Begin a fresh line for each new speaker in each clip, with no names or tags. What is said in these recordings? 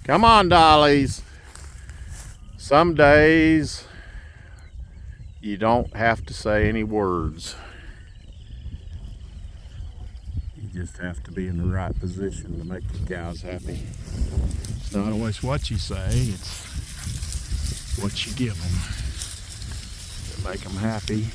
Come on, dollies. Some days you don't have to say any words. You just have to be in the right position to make the cows happy. It's not always what you say, it's what you give them to make them happy.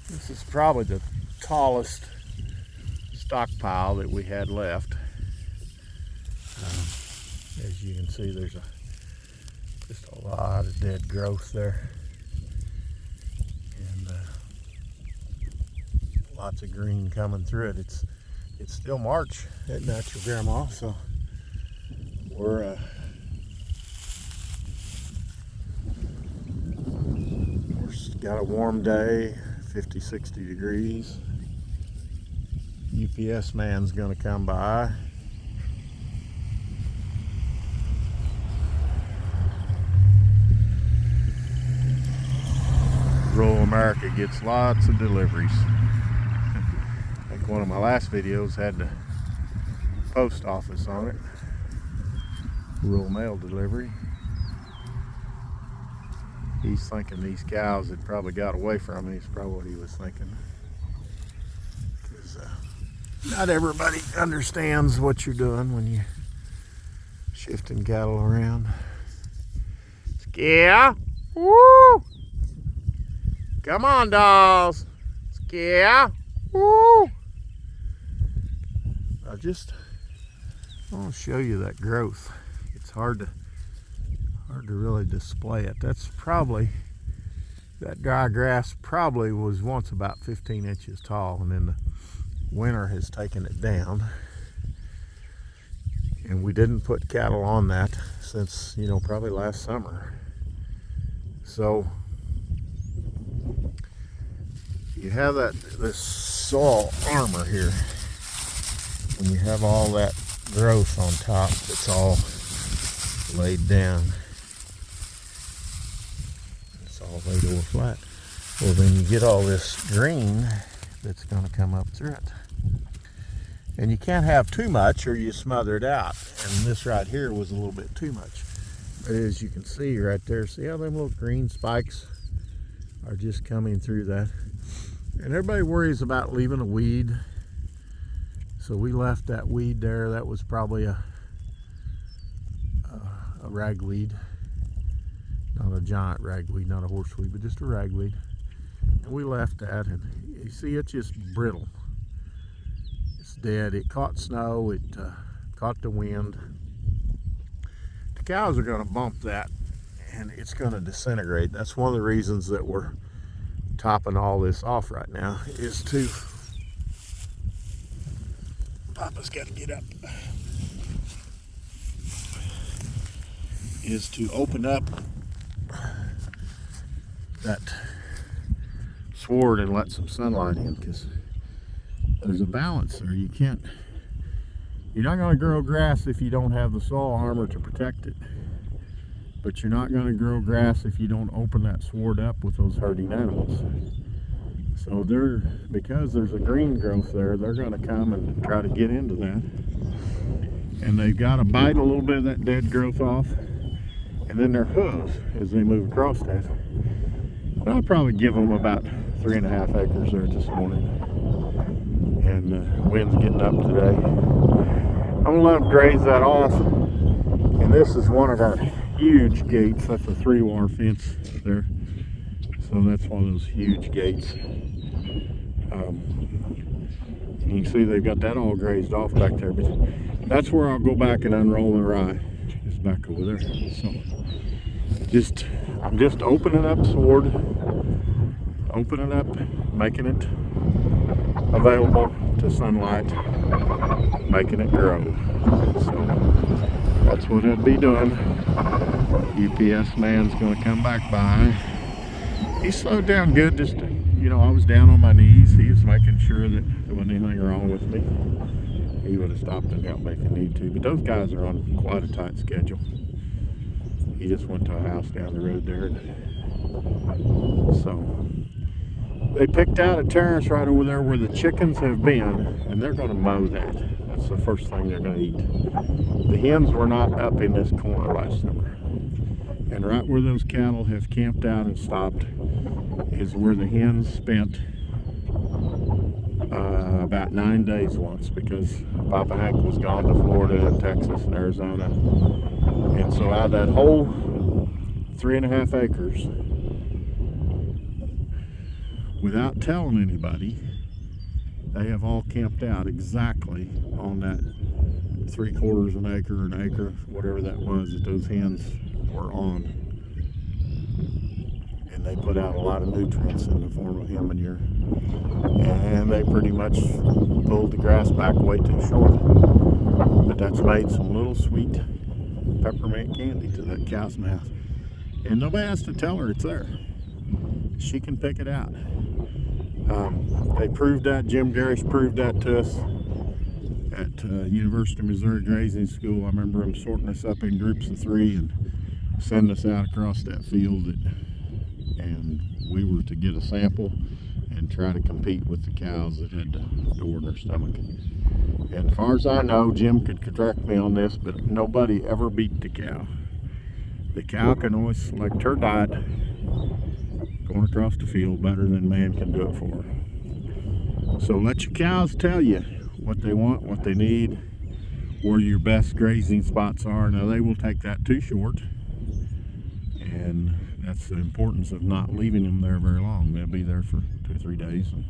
This is probably the tallest stockpile that we had left. As you can see, there's just a lot of dead growth there, and lots of green coming through it. It's still March, isn't that, your grandma? So we're got a warm day, 50, 60 degrees. UPS man's gonna come by. Rural America gets lots of deliveries. I think one of my last videos had the post office on it. Rural mail delivery. He's thinking these cows had probably got away from him. He's probably what he was thinking. Because not everybody understands what you're doing when you're shifting cattle around. Yeah. Woo! Come on, dolls. Yeah. Woo! I want to show you that growth. It's hard to really display it. That's probably, that dry grass probably was once about 15 inches tall, and then the winter has taken it down. And we didn't put cattle on that since, probably last summer. So you have this soil armor here, and you have all that growth on top that's all laid down. All laid over flat. Well, then you get all this green that's going to come up through it, and you can't have too much or you smother it out. And this right here was a little bit too much. But as you can see right there, see how them little green spikes are just coming through that. And everybody worries about leaving a weed, so we left that weed there. That was probably a ragweed. Not a giant ragweed, not a horseweed, but just a ragweed. And we left that, and you see it's just brittle. It's dead. It caught snow, it caught the wind. The cows are going to bump that, and it's going to disintegrate. That's one of the reasons that we're topping all this off right now, is to... Papa's got to get up. Is to open up that sward and let some sunlight in, because there's a balance there. You're not going to grow grass if you don't have the soil armor to protect it, but you're not going to grow grass if you don't open that sward up with those herding animals. So because there's a green growth there, they're going to come and try to get into that, and they've got to bite a little bit of that dead growth off, and then their hooves as they move across that. And I'll probably give them about 3.5 acres there this morning. And the wind's getting up today. I'm gonna let them graze that off. And this is one of our huge gates. That's a 3-wire fence there. So that's one of those huge gates. And you can see they've got that all grazed off back there. But that's where I'll go back and unroll the rye. It's back over there. So I'm just opening up sward, opening up, making it available to sunlight, making it grow. So that's what I'd be doing. UPS man's gonna come back by. He slowed down good, just I was down on my knees. He was making sure that there wasn't anything wrong with me. he would have stopped and helped me if he needed to. But those guys are on quite a tight schedule. He just went to a house down the road there. So they picked out a terrace right over there where the chickens have been, and they're going to mow that. That's the first thing they're going to eat. The hens were not up in this corner last summer. And right where those cattle have camped out and stopped is where the hens spent about 9 days once, because Papa Hank was gone to Florida and Texas and Arizona. And so out of that whole 3.5 acres, without telling anybody, they have all camped out exactly on that 3/4 of an acre, an acre, whatever that was that those hens were on. And they put out a lot of nutrients in the form of hem manure. And they pretty much pulled the grass back way too short. But that's made some little sweet peppermint candy to that cow's mouth. And nobody has to tell her it's there. She can pick it out. They proved that, Jim Gerrish proved that to us at University of Missouri Grazing School. I remember him sorting us up in groups of 3 and sending us out across that field, and we were to get a sample and try to compete with the cows that had the door in their stomach. And as far as I know, Jim could correct me on this, but nobody ever beat the cow. The cow can always select her diet going across the field better than man can do it for her. So let your cows tell you what they want, what they need, where your best grazing spots are. Now, they will take that too short, and that's the importance of not leaving them there very long. They'll be there for 2 or 3 days, and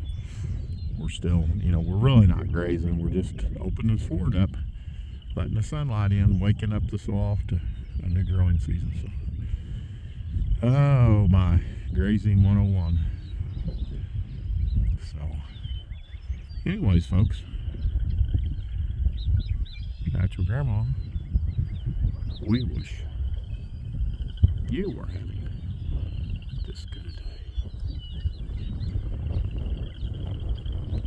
we're still, we're really not grazing. We're just opening the ford up, letting the sunlight in, waking up the soil to a new growing season. So, oh my, grazing 101. So, anyways, folks, Natural Grandma, we wish you were having this good a day.